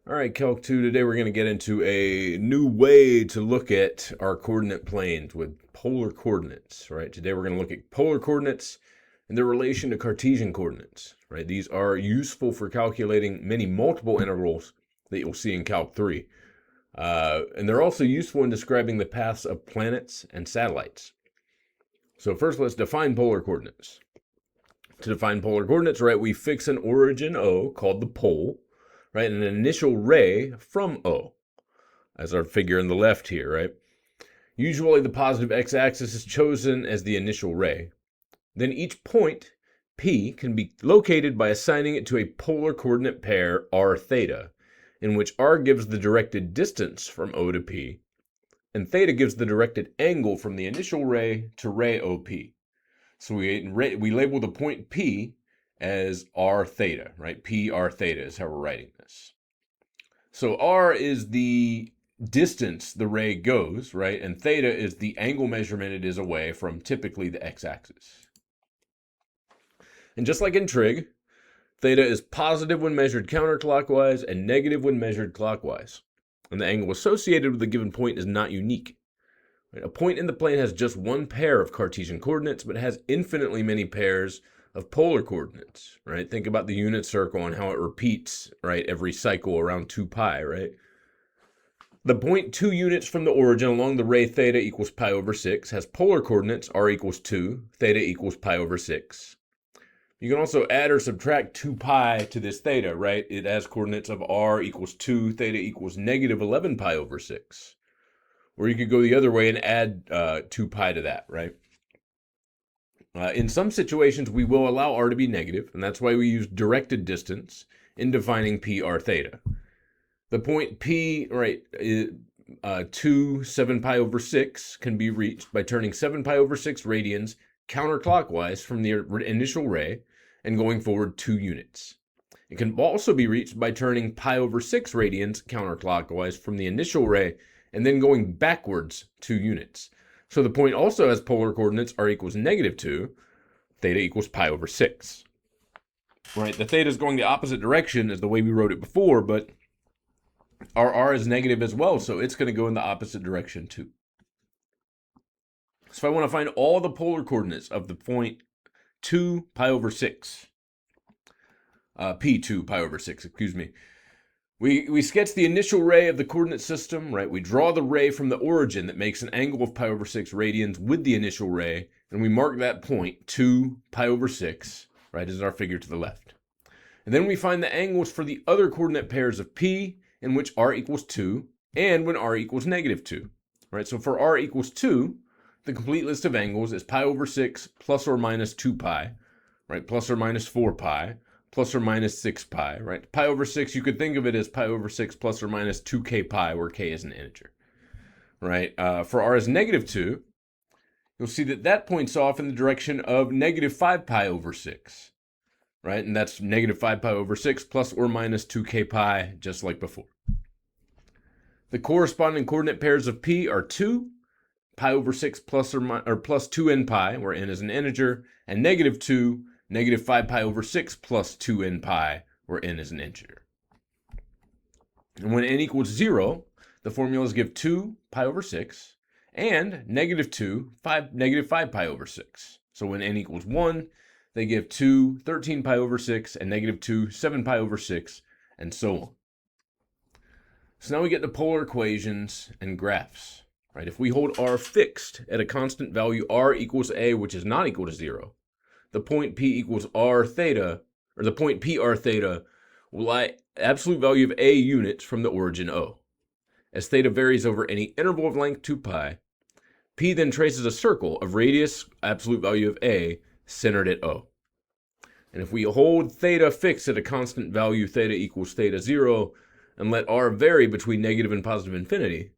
All right, Calc 2, today we're going to get into a new way to look at our coordinate planes with polar coordinates, right? Today we're going to look at polar coordinates and their relation to Cartesian coordinates, right? These are useful for calculating many multiple integrals that you'll see in Calc 3. And they're also useful in describing the paths of planets and satellites. So first, let's define polar coordinates. To define polar coordinates, right, we fix an origin O called the pole, right, and an initial ray from O, as our figure in the left here, right? Usually the positive x-axis is chosen as the initial ray. Then each point, P, can be located by assigning it to a polar coordinate pair, r theta, in which r gives the directed distance from O to P, and theta gives the directed angle from the initial ray to ray OP. So we label the point P as r theta, right? P r theta is how we're writing this. So r is the distance the ray goes, right? And theta is the angle measurement it is away from typically the x-axis. And just like in trig, theta is positive when measured counterclockwise and negative when measured clockwise. And the angle associated with a given point is not unique. A point in the plane has just one pair of Cartesian coordinates, but it has infinitely many pairs of polar coordinates, right? Think about the unit circle and how it repeats, right, every cycle around 2 pi, right? The point 2 units from the origin along the ray theta equals pi over 6 has polar coordinates r equals 2, theta equals pi over 6. You can also add or subtract 2 pi to this theta, right? It has coordinates of r equals 2, theta equals negative 11 pi over 6. Or you could go the other way and add 2 pi to that, right? In some situations, we will allow r to be negative, and that's why we use directed distance in defining p r theta. The point P, right, 2, 7 pi over 6 can be reached by turning 7 pi over 6 radians counterclockwise from the initial ray and going forward 2 units. It can also be reached by turning pi over 6 radians counterclockwise from the initial ray and then going backwards 2 units. So the point also has polar coordinates r equals negative 2, theta equals pi over 6. Right, the theta is going the opposite direction as the way we wrote it before, but our r is negative as well, so it's going to go in the opposite direction too. So if I want to find all the polar coordinates of the point 2 pi over 6, P2 pi over 6, excuse me, we sketch the initial ray of the coordinate system, right? We draw the ray from the origin that makes an angle of pi over 6 radians with the initial ray, and we mark that point, 2 pi over 6, right, as our figure to the left. And then we find the angles for the other coordinate pairs of P, in which r equals 2, and when r equals negative 2, right? So for r equals 2, the complete list of angles is pi over 6 plus or minus 2 pi, right? Plus or minus 4 pi, plus or minus 6 pi, right? Pi over 6, you could think of it as pi over 6 plus or minus 2k pi, where k is an integer, right? For r is negative 2, you'll see that that points off in the direction of negative 5 pi over 6, right? And that's negative 5 pi over 6 plus or minus 2k pi, just like before. The corresponding coordinate pairs of P are 2, pi over 6 plus 2n pi, where n is an integer, and negative 2, negative 5 pi over 6 plus 2n pi, where n is an integer. And when n equals 0, the formulas give 2 pi over 6 and negative 2, negative 5 pi over 6. So when n equals 1, they give 2, 13 pi over 6, and negative 2, 7 pi over 6, and so on. So now we get to polar equations and graphs, right? If we hold r fixed at a constant value r equals a, which is not equal to 0, the point P equals r theta, or the point P r theta, will lie absolute value of a units from the origin O. As theta varies over any interval of length 2 pi, P then traces a circle of radius absolute value of a centered at O. And if we hold theta fixed at a constant value theta equals theta 0, and let r vary between negative and positive infinity,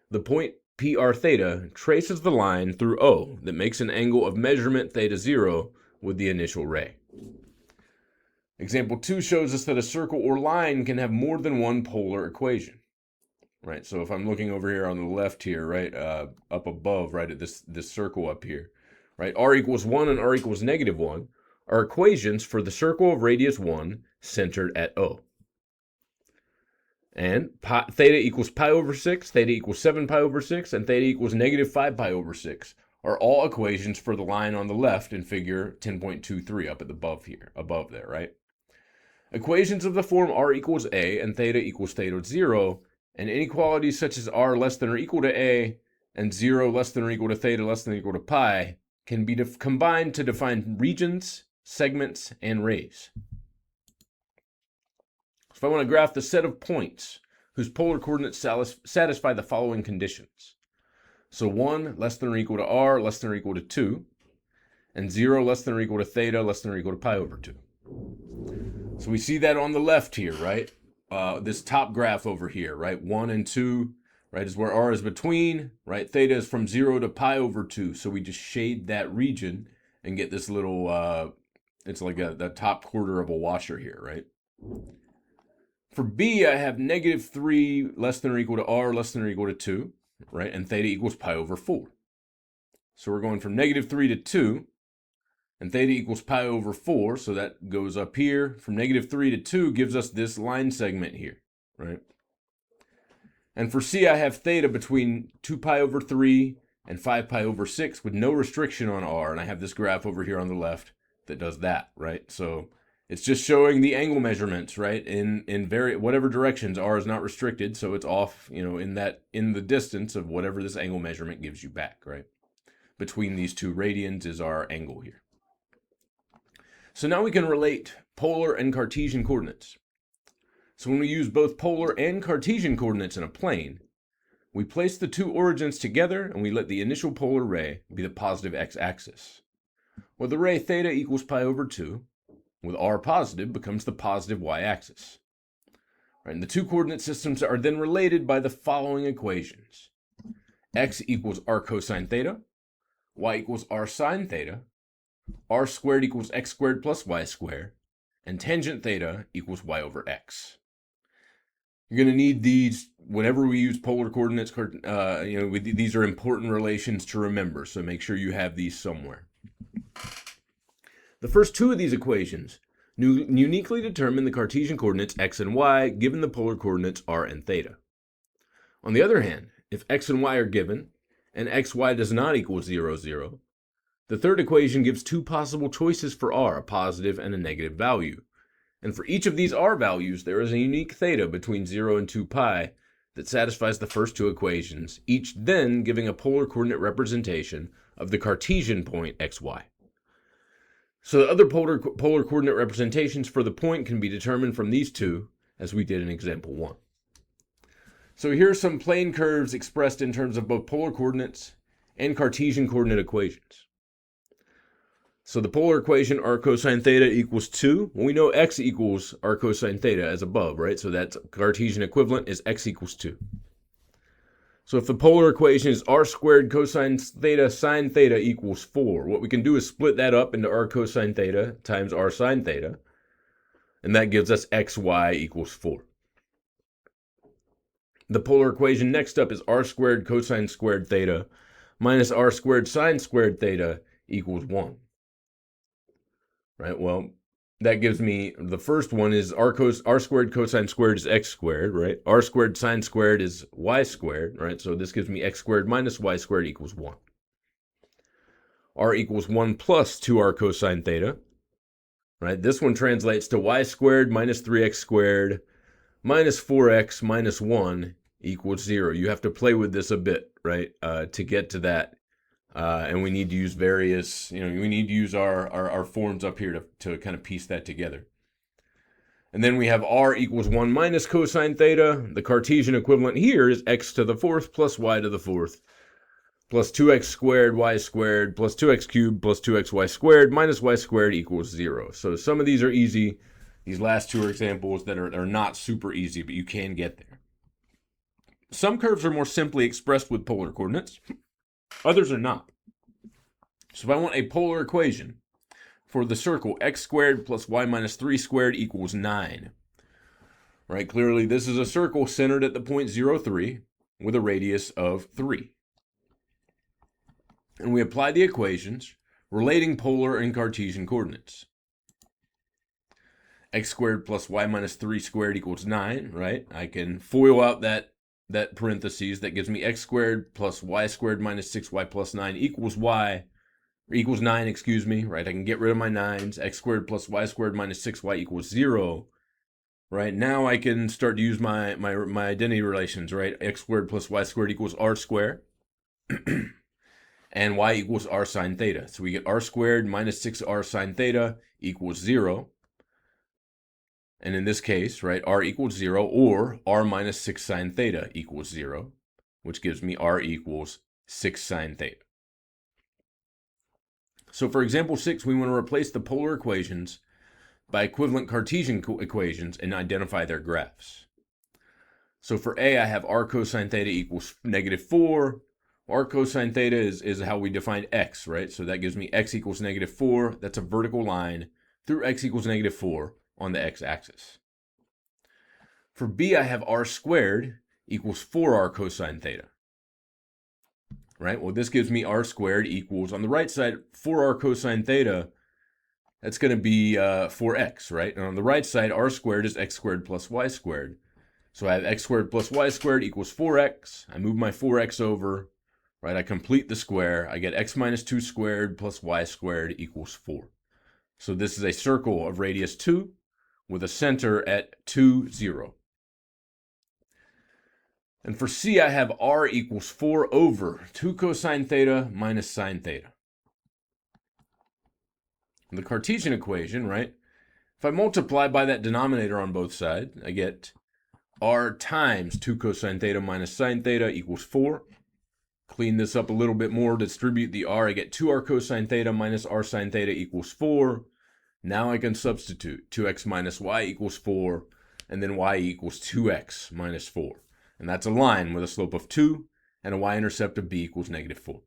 the point P r theta traces the line through O that makes an angle of measurement theta 0 with the initial ray. Example 2 shows us that a circle or line can have more than one polar equation, right? So if I'm looking over here on the left here, right, up above, right, at this circle up here, right, r equals 1 and r equals negative 1 are equations for the circle of radius 1 centered at O. And theta equals pi over 6, theta equals 7 pi over 6, and theta equals negative 5 pi over 6 are all equations for the line on the left in figure 10.23 up at the above there, right? Equations of the form r equals a and theta equals theta 0, and inequalities such as r less than or equal to a and 0 less than or equal to theta less than or equal to pi can be combined to define regions, segments, and rays. So if I want to graph the set of points whose polar coordinates satisfy the following conditions. So 1 less than or equal to r less than or equal to 2, and 0 less than or equal to theta less than or equal to pi over 2. So we see that on the left here, right? This top graph over here, right? 1 and 2, right, is where r is between, right? Theta is from 0 to pi over 2. So we just shade that region and get this little, it's like the top quarter of a washer here, right? For b, I have negative 3 less than or equal to r less than or equal to 2, right? And theta equals pi over 4. So we're going from negative 3 to 2, and theta equals pi over 4, so that goes up here. From negative 3 to 2 gives us this line segment here, right? And for c, I have theta between 2 pi over 3 and 5 pi over 6 with no restriction on r, and I have this graph over here on the left that does that, right? So it's just showing the angle measurements, right? In whatever directions, r is not restricted, so it's off, in the distance of whatever this angle measurement gives you back, right? Between these two radians is our angle here. So now we can relate polar and Cartesian coordinates. So when we use both polar and Cartesian coordinates in a plane, we place the two origins together and we let the initial polar ray be the positive x-axis. Well, the ray theta equals pi over 2, with r positive, becomes the positive y-axis. Right, and the two coordinate systems are then related by the following equations. X equals r cosine theta, y equals r sine theta, r squared equals x squared plus y squared, and tangent theta equals y over x. You're going to need these whenever we use polar coordinates. These are important relations to remember, so make sure you have these somewhere. The first two of these equations uniquely determine the Cartesian coordinates x and y given the polar coordinates r and theta. On the other hand, if x and y are given, and xy does not equal 0, 0, the third equation gives two possible choices for r, a positive and a negative value. And for each of these r values, there is a unique theta between 0 and 2 pi that satisfies the first two equations, each then giving a polar coordinate representation of the Cartesian point xy. So the other polar coordinate representations for the point can be determined from these two, as we did in example 1. So here are some plane curves expressed in terms of both polar coordinates and Cartesian coordinate equations. So the polar equation r cosine theta equals 2. Well, we know x equals r cosine theta as above, right? So that's Cartesian equivalent is x equals 2. So if the polar equation is r squared cosine theta sine theta equals 4, what we can do is split that up into r cosine theta times r sine theta, and that gives us xy equals 4. The polar equation next up is r squared cosine squared theta minus r squared sine squared theta equals 1. Right, well, that gives me, the first one is r squared cosine squared is x squared, right? R squared sine squared is y squared, right? So this gives me x squared minus y squared equals 1. R equals 1 plus 2r cosine theta, right? This one translates to y squared minus 3x squared minus 4x minus 1 equals 0. You have to play with this a bit, right, to get to that. And we need to use various, we need to use our forms up here to kind of piece that together. And then we have r equals 1 minus cosine theta. The Cartesian equivalent here is x to the fourth plus y to the fourth plus 2x squared y squared plus 2x cubed plus 2xy squared minus y squared equals 0. So some of these are easy. These last two are examples that are not super easy, but you can get there. Some curves are more simply expressed with polar coordinates. Others are not. So if I want a polar equation for the circle x squared plus y minus 3 squared equals 9, right? Clearly, this is a circle centered at the point 0, 3 with a radius of 3. And we apply the equations relating polar and Cartesian coordinates. x squared plus y minus 3 squared equals 9, right? I can FOIL out that parentheses. That gives me x squared plus y squared minus 6y plus 9 equals y, or equals 9, excuse me, right? I can get rid of my 9s. X squared plus y squared minus 6y equals 0, right? Now I can start to use my identity relations, right? X squared plus y squared equals r squared. And y equals r sine theta. So we get r squared minus 6r sine theta equals 0. And in this case, right, r equals 0, or r minus 6 sine theta equals 0, which gives me r equals 6 sine theta. So for example 6, we want to replace the polar equations by equivalent Cartesian equations and identify their graphs. So for A, I have r cosine theta equals -4. R cosine theta is how we define x, right? So that gives me x equals -4. That's a vertical line through x equals -4 on the x-axis. For B, I have r squared equals 4r cosine theta, right? Well, this gives me r squared equals, on the right side, 4r cosine theta, that's going to be 4x, right? And on the right side, r squared is x squared plus y squared. So I have x squared plus y squared equals 4x. I move my 4x over, right? I complete the square. I get x minus 2 squared plus y squared equals 4. So this is a circle of radius 2 with a center at 2, 0. And for C, I have r equals 4 over 2 cosine theta minus sine theta. The Cartesian equation, right? If I multiply by that denominator on both sides, I get r times 2 cosine theta minus sine theta equals 4. Clean this up a little bit more, distribute the r, I get 2r cosine theta minus r sine theta equals 4. Now I can substitute 2x minus y equals 4, and then y equals 2x minus 4. And that's a line with a slope of 2 and a y-intercept of b equals -4.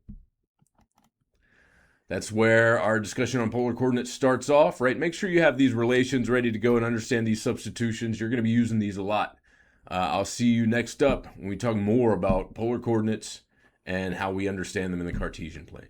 That's where our discussion on polar coordinates starts off, right? Make sure you have these relations ready to go and understand these substitutions. You're going to be using these a lot. I'll see you next up when we talk more about polar coordinates and how we understand them in the Cartesian plane.